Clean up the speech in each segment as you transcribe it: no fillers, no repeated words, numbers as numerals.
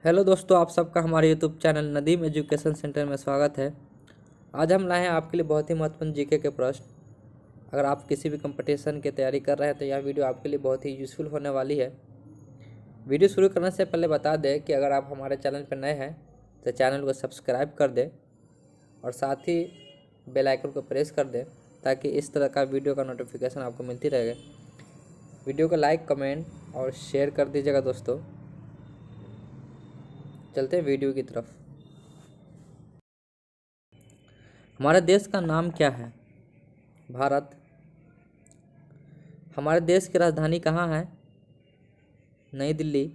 Hello दोस्तों, आप सबका हमारे YouTube channel Nadeem education centre में स्वागत है। आज हम लाए हैं आपके लिए बहुत ही महत्वपूर्ण जीके के प्रश्न। अगर आप किसी भी कंपटीशन की तैयारी कर रहे हैं तो यह वीडियो आपके लिए बहुत ही यूज़फुल होने वाली है। वीडियो शुरू करने से पहले बता दें कि अगर आप हमारे चैनल पर नए हैं तो चैनल को सब्सक्राइब कर दें और साथ ही बेल आइकन को प्रेस कर दें ताकि इस तरह का वीडियो का नोटिफिकेशन आपको मिलती रहे। वीडियो को लाइक, कमेंट और शेयर कर दीजिएगा दोस्तों। चलते हैं वीडियो की तरफ। हमारे देश का नाम क्या है? भारत। हमारे देश की राजधानी कहाँ है? नई दिल्ली।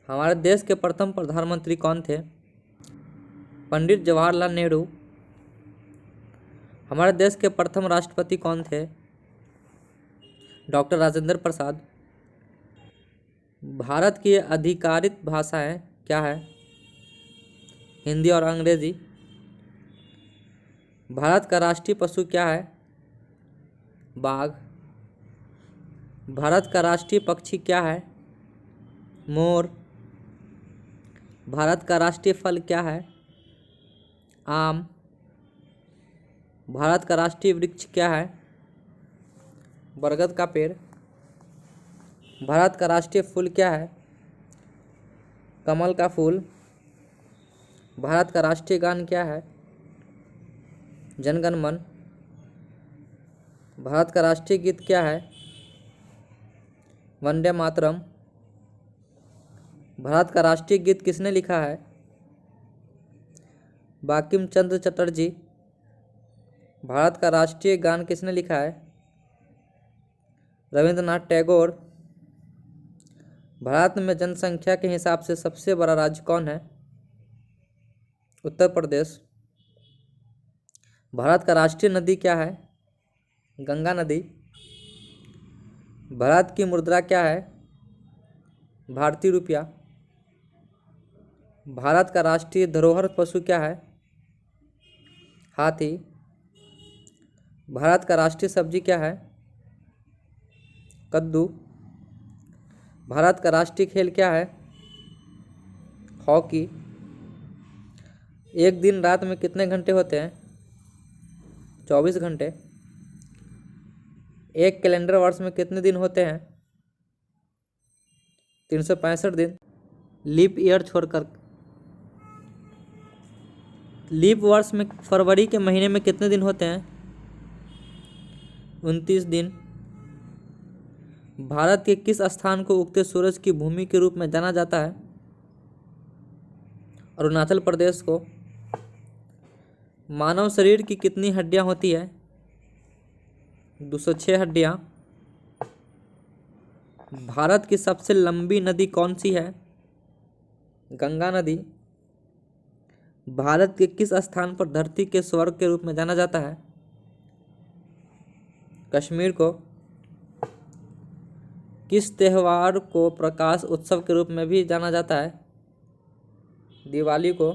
हमारे देश के प्रथम प्रधानमंत्री कौन थे? पंडित जवाहरलाल नेहरू। हमारे देश के प्रथम राष्ट्रपति कौन थे? डॉक्टर राजेंद्र प्रसाद। भारत की आधिकारिक भाषाएं क्या है? हिंदी और अंग्रेजी। भारत का राष्ट्रीय पशु क्या है? बाघ। भारत का राष्ट्रीय पक्षी क्या है? मोर। भारत का राष्ट्रीय फल क्या है? आम। भारत का राष्ट्रीय वृक्ष क्या है? बरगद का पेड़। भारत का राष्ट्रीय फूल क्या है? कमल का फूल। भारत का राष्ट्रीय गान क्या है? जन गण मन। भारत का राष्ट्रीय गीत क्या है? वंदे मातरम। भारत का राष्ट्रीय गीत किसने लिखा है? बंकिम चंद्र चटर्जी। भारत का राष्ट्रीय गान किसने लिखा है? रविंद्रनाथ टैगोर। भारत में जनसंख्या के हिसाब से सबसे बड़ा राज्य कौन है? उत्तर प्रदेश। भारत का राष्ट्रीय नदी क्या है? गंगा नदी। भारत की मुद्रा क्या है? भारतीय रुपया। भारत का राष्ट्रीय धरोहर पशु क्या है? हाथी। भारत का राष्ट्रीय सब्जी क्या है? कद्दू। भारत का राष्ट्रीय खेल क्या है? हॉकी। एक दिन रात में कितने घंटे होते हैं? 24 घंटे। एक कैलेंडर वर्ष में कितने दिन होते हैं? 365 दिन। लीप ईयर छोड़कर लीप वर्ष में फरवरी के महीने में कितने दिन होते हैं? 29 दिन। भारत के किस स्थान को उगते सूरज की भूमि के रूप में जाना जाता है? अरुणाचल प्रदेश को। मानव शरीर की कितनी हड्डियां होती है? 206 हड्डियां। भारत की सबसे लंबी नदी कौन सी है? गंगा नदी। भारत के किस स्थान पर धरती के स्वर्ग के रूप में जाना जाता है? कश्मीर को। किस त्योहार को प्रकाश उत्सव के रूप में भी जाना जाता है? दिवाली को।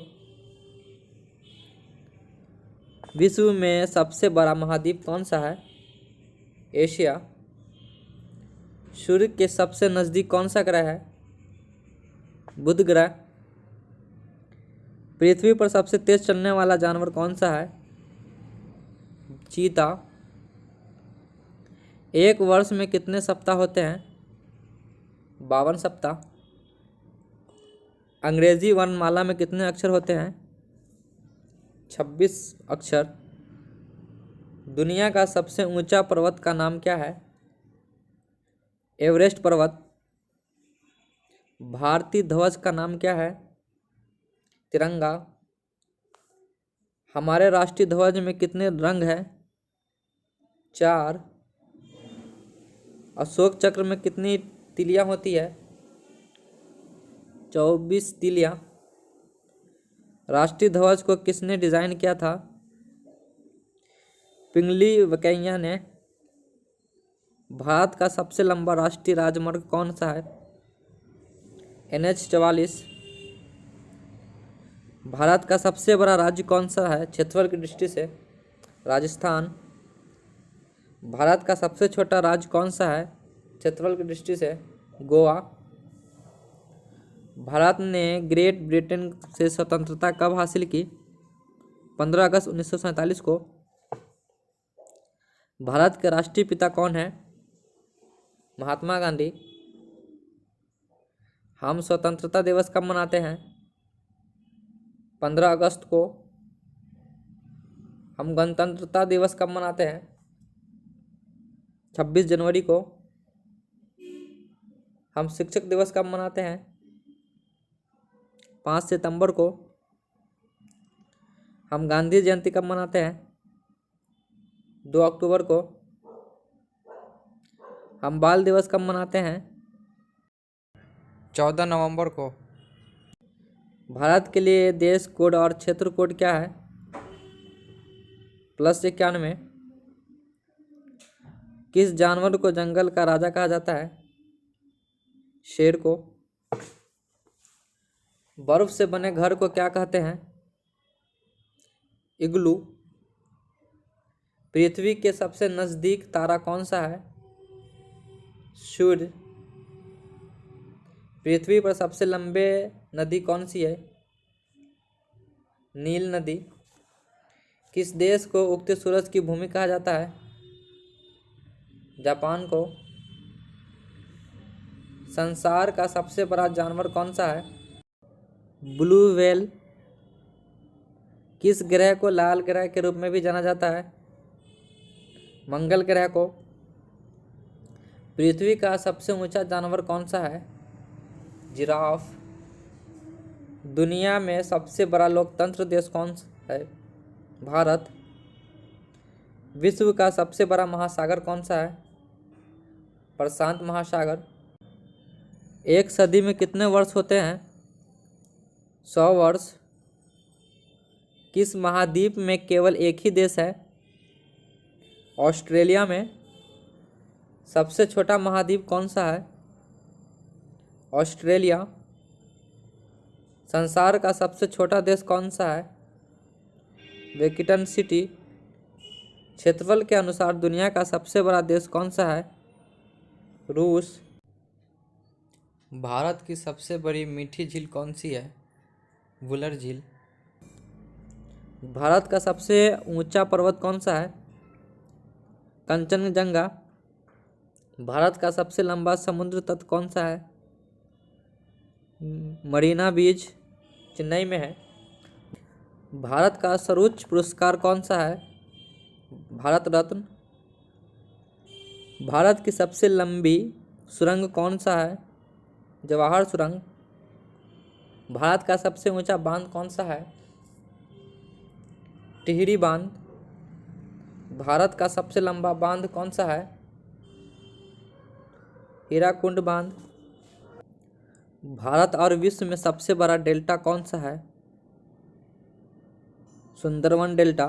विश्व में सबसे बड़ा महाद्वीप कौन सा है? एशिया। सूर्य के सबसे नजदीक कौन सा ग्रह है? बुध ग्रह। पृथ्वी पर सबसे तेज चलने वाला जानवर कौन सा है? चीता। एक वर्ष में कितने सप्ताह होते हैं? 52 सप्ताह। अंग्रेजी वर्णमाला में कितने अक्षर होते हैं? 26 अक्षर। दुनिया का सबसे ऊंचा पर्वत का नाम क्या है? एवरेस्ट पर्वत। भारतीय ध्वज का नाम क्या है? तिरंगा। हमारे राष्ट्रीय ध्वज में कितने रंग हैं? 4। अशोक चक्र में कितनी तिलियां होती है? 24 तिलियां। राष्ट्रीय ध्वज को किसने डिजाइन किया था? पिंगली वेंकैया ने। भारत का सबसे लंबा राष्ट्रीय राजमार्ग कौन सा है? NH 44। भारत का सबसे बड़ा राज्य कौन सा है क्षेत्रफल की दृष्टि से? राजस्थान। भारत का सबसे छोटा राज्य कौन सा है क्षेत्रफल की दृष्टि से? गोवा। भारत ने ग्रेट ब्रिटेन से स्वतंत्रता कब हासिल की? 15 अगस्त 1947 को। भारत के राष्ट्रीय पिता कौन है? महात्मा गांधी। हम स्वतंत्रता दिवस कब मनाते हैं? 15 अगस्त को। हम गणतंत्रता दिवस कब मनाते हैं? 26 जनवरी को। हम शिक्षक दिवस कब मनाते हैं? 5 सितंबर को। हम गांधी जयंती कब मनाते हैं? 2 अक्टूबर को। हम बाल दिवस कब मनाते हैं? 14 नवंबर को। भारत के लिए देश कोड और क्षेत्र कोड क्या है? +91। किस जानवर को जंगल का राजा कहा जाता है? शेर को। बर्फ से बने घर को क्या कहते हैं? इग्लू। पृथ्वी के सबसे नजदीक तारा कौन सा है? सूर्य। पृथ्वी पर सबसे लंबे नदी कौन सी है? नील नदी। किस देश को उगते सूरज की भूमि कहा जाता है? जापान को। संसार का सबसे बड़ा जानवर कौन सा है? Blue whale. किस ग्रह को लाल ग्रह के रूप में भी जाना जाता है? मंगल ग्रह को। पृथ्वी का सबसे ऊंचा जानवर कौन सा है? जिराफ। दुनिया में सबसे बड़ा लोकतंत्र देश कौन सा है? भारत। विश्व का सबसे बड़ा महासागर कौन सा है? प्रशांत महासागर। एक सदी में कितने वर्ष होते हैं? 100 वर्ष। किस महाद्वीप में केवल एक ही देश है? ऑस्ट्रेलिया में। सबसे छोटा महाद्वीप कौन सा है? ऑस्ट्रेलिया। संसार का सबसे छोटा देश कौन सा है? Vatican city. क्षेत्रफल के अनुसार दुनिया का सबसे बड़ा देश कौन सा है? रूस। भारत की सबसे बड़ी मीठी झील कौन सी है? वुलर झील। भारत का सबसे ऊंचा पर्वत कौन सा है? कंचनजंगा। भारत का सबसे लंबा समुद्र तट कौन सा है? मरीना बीच, चेन्नई में है। भारत का सर्वोच्च पुरस्कार कौन सा है? भारत रत्न। भारत की सबसे लंबी सुरंग कौन सा है? जवाहर सुरंग। भारत का सबसे ऊंचा बांध कौन सा है? टिहरी बांध। भारत का सबसे लंबा बांध कौन सा है? हीराकुंड बांध। भारत और विश्व में सबसे बड़ा डेल्टा कौन सा है? सुंदरवन डेल्टा।